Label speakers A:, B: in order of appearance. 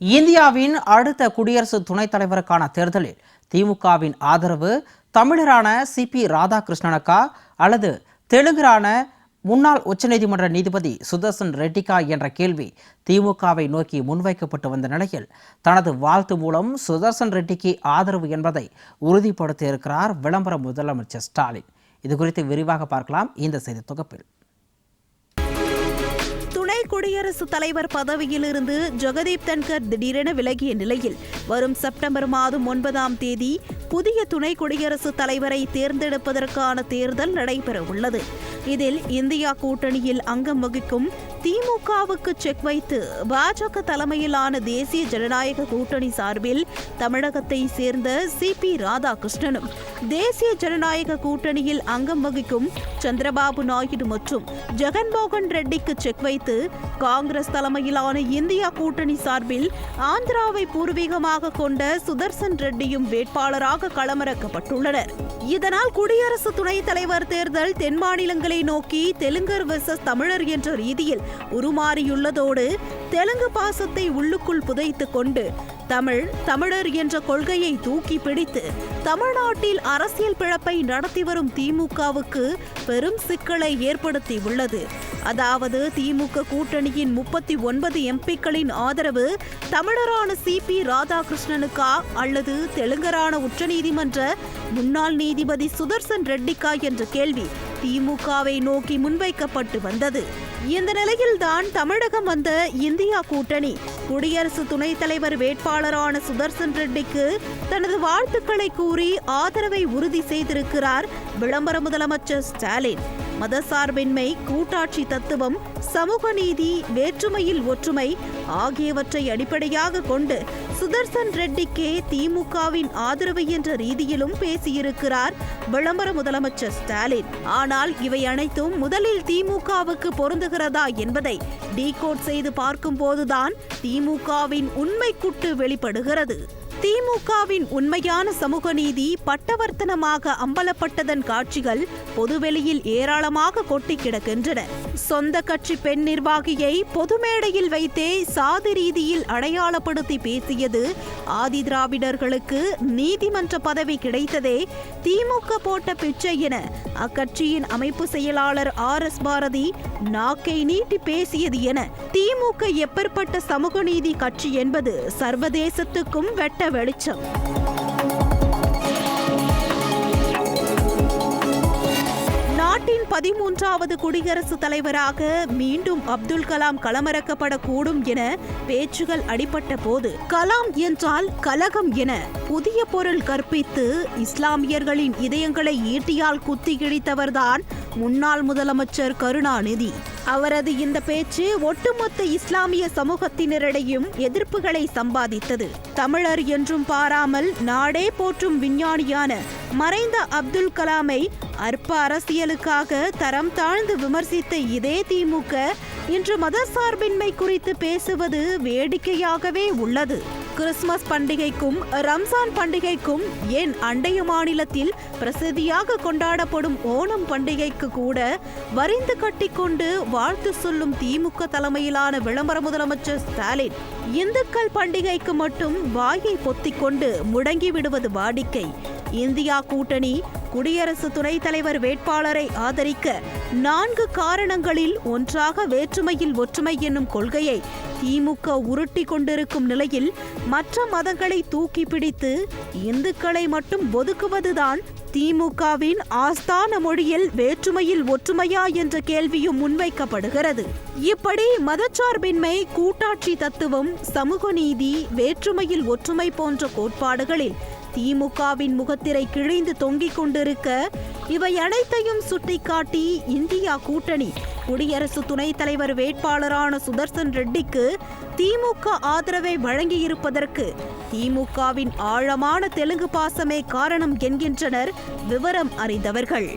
A: இந்தியாவின் அடுத்த குடியரசு துணைத் தலைவருக்கான தேர்தலில் திமுகவின் ஆதரவு தமிழரான சிபி ராதாகிருஷ்ணனுக்கா அல்லது தெலுங்கரான முன்னாள் உச்சநீதிமன்ற நீதிபதி சுதர்சன் ரெட்டிக்கா என்ற கேள்வி திமுகவை நோக்கி முன்வைக்கப்பட்டு வந்த நிலையில் தனது வாழ்த்து மூலம் சுதர்சன் ரெட்டிக்கு ஆதரவு என்பதை உறுதிப்படுத்தியிருக்கிறார் விளம்பர முதலமைச்சர் ஸ்டாலின். இது குறித்து விரிவாக பார்க்கலாம் இந்த செய்தி தொகுப்பில்.
B: துணை குடியரசுத் தலைவர் பதவியிலிருந்து ஜெகதீப் தன்கர் திடீரென விலகிய நிலையில் வரும் செப்டம்பர் மாதம் 9ஆம் தேதி புதிய துணை குடியரசுத் தலைவரை தேர்ந்தெடுப்பதற்கான தேர்தல் நடைபெற உள்ளது. இதில் இந்தியா கூட்டணியில் அங்கம் வகிக்கும் திமுகவுக்கு செக் வைத்து பாஜக தலைமையிலான தேசிய ஜனநாயக கூட்டணி சார்பில் தமிழகத்தை சேர்ந்த சிபி ராதாகிருஷ்ணனும், தேசிய ஜனநாயக கூட்டணியில் அங்கம் வகிக்கும் சந்திரபாபு நாயுடு மற்றும் ஜெகன்மோகன் ரெட்டிக்கு செக் வைத்து காங்கிரஸ் தலைமையிலான இந்தியா கூட்டணி சார்பில் ஆந்திராவை பூர்வீகமாக கொண்ட சுதர்சன் ரெட்டியும் வேட்பாளராக களமிறக்கப்பட்டுள்ளனர். இதனால் குடியரசு துணைத் தலைவர் தேர்தல் தென் மாநிலங்களை நோக்கி தெலுங்கர் வெர்சஸ் தமிழர் என்ற ரீதியில் உருமாறியுள்ளதோடு தெலுங்கு பாசத்தை உள்ளுக்குள் புதைத்துக் கொண்டு தமிழர் என்ற கொள்கையை தூக்கி பிடித்து தமிழ்நாட்டில் அரசியல் பிழப்பை நடத்தி வரும் திமுகவுக்கு பெரும் சிக்கலை ஏற்படுத்தியுள்ளது. அதாவது திமுக கூட்டணியின் 39 எம்பிக்களின் ஆதரவு தமிழரான சிபி ராதாகிருஷ்ணனுக்கா அல்லது தெலுங்கரான உச்சநீதிமன்ற முன்னாள் நீதிபதி சுதர்சன் ரெட்டிக்கா என்ற கேள்வி திமுகவை நோக்கி முன்வைக்கப்பட்டு வந்தது. இந்த நிலையில்தான் தமிழகம் வந்த இந்தியா கூட்டணி குடியரசு துணைத் தலைவர் வேட்பாளரான சுதர்சன் ரெட்டிக்கு தனது வாழ்த்துக்களை கூறி ஆதரவை உறுதி செய்திருக்கிறார் விளம்பர முதலமைச்சர் ஸ்டாலின். மதசார்பின்மை, கூட்டாட்சி தத்துவம், சமூக நீதி, வேற்றுமையில் ஒற்றுமை ஆகியவற்றை அடிப்படையாக கொண்டு சுதர்சன் ரெட்டிக்கே திமுகவின் ஆதரவு என்ற ரீதியிலும் பேசியிருக்கிறார் விளம்பர முதலமைச்சர் ஸ்டாலின். ஆனால் இவை அனைத்தும் முதலில் திமுகவுக்கு பொருந்துகிறதா என்பதை டீகோட் செய்து பார்க்கும் போதுதான் திமுகவின் உண்மை குட்டு வெளிப்படுகிறது. திமுகவின் உண்மையான சமூக நீதி பட்டவர்த்தனமாக அம்பலப்பட்டதன் காட்சிகள் பொதுவெளியில் ஏராளமாக கொட்டி கிடக்கின்றன. சொந்த கட்சி பெண் நிர்வாகியை பொது மேடையில் வைத்தே சாதி ரீதியில் அடையாளப்படுத்தி பேசியது, ஆதி திராவிடர்களுக்கு நீதிமன்ற பதவி கிடைத்ததே திமுக போட்ட பிச்சை என அக்கட்சியின் அமைப்பு செயலாளர் RS பாரதி நாக்கை நீட்டி பேசியது என திமுக எப்பேற்பட்ட சமூக நீதி கட்சி என்பது சர்வதேசத்துக்கும் வெட்ட வெளிச்சம். நாட்டின் 13வது குடியரசுத் தலைவராக மீண்டும் அப்துல் கலாம் களமிறக்கப்படக்கூடும் என பேச்சுகள் அடிபட்ட போது கலாம் என்றால் கலகம் என புதிய பொருள் கற்பித்து இஸ்லாமியர்களின் இதயங்களை ஈட்டியால் குத்தி கிழித்தவர்தான் முன்னாள் முதலமைச்சர் கருணாநிதி. அவரது இந்த பேச்சு ஒட்டுமொத்த இஸ்லாமிய சமூகத்தினரிடையும் எதிர்ப்புகளை சம்பாதித்தது. தமிழர் என்றும் பாராமல் நாடே போற்றும் விஞ்ஞானியான மறைந்த அப்துல் கலாமை அற்ப அரசியலுக்காக தரம் தாழ்ந்து விமர்சித்த இதே திமுக இன்று மதசார்பின்மை குறித்து பேசுவது வேடிக்கையாகவே உள்ளது. கிறிஸ்துமஸ் பண்டிகைக்கும் ரம்ஜான் பண்டிகைக்கும், ஏன் அண்டைய மாநிலத்தில் பிரசித்தியாக கொண்டாடப்படும் ஓணம் பண்டிகைக்கு கூட வரிந்து கட்டிக்கொண்டு வாழ்த்து சொல்லும் திமுக தலைமையிலான விளம்பர முதலமைச்சர் ஸ்டாலின் இந்துக்கள் பண்டிகைக்கு மட்டும் வாயை பொத்திக்கொண்டு முடங்கி விடுவது வாடிக்கை. இந்தியா கூட்டணி குடியரசு துணைத் தலைவர் வேட்பாளரை ஆதரிக்க 4 காரணங்களில் ஒன்றாக வேற்றுமையில் ஒற்றுமை என்னும் கொள்கையை திமுக உருட்டி கொண்டிருக்கும் நிலையில் மற்ற மதங்களை தூக்கி பிடித்து இந்துக்களை மட்டும் ஒதுக்குவதுதான் திமுகவின் ஆஸ்தான மொழியில் வேற்றுமையில் ஒற்றுமையா என்ற கேள்வியும் முன்வைக்கப்படுகிறது. இப்படி மதச்சார்பின்மை, கூட்டாட்சி தத்துவம், சமூக நீதி, வேற்றுமையில் ஒற்றுமை போன்ற கோட்பாடுகளில் திமுகவின் முகத்திரை கிழிந்து தொங்கிக் கொண்டிருக்க, இவை அனைத்தையும் சுட்டிக்காட்டி இந்தியா கூட்டணி குடியரசு துணைத் தலைவர் வேட்பாளரான சுதர்சன் ரெட்டிக்கு திமுக ஆதரவை வழங்கியிருப்பதற்கு திமுகவின் ஆழமான தெலுங்கு பாசமே காரணம் என்கின்றனர் விவரம் அறிந்தவர்கள்.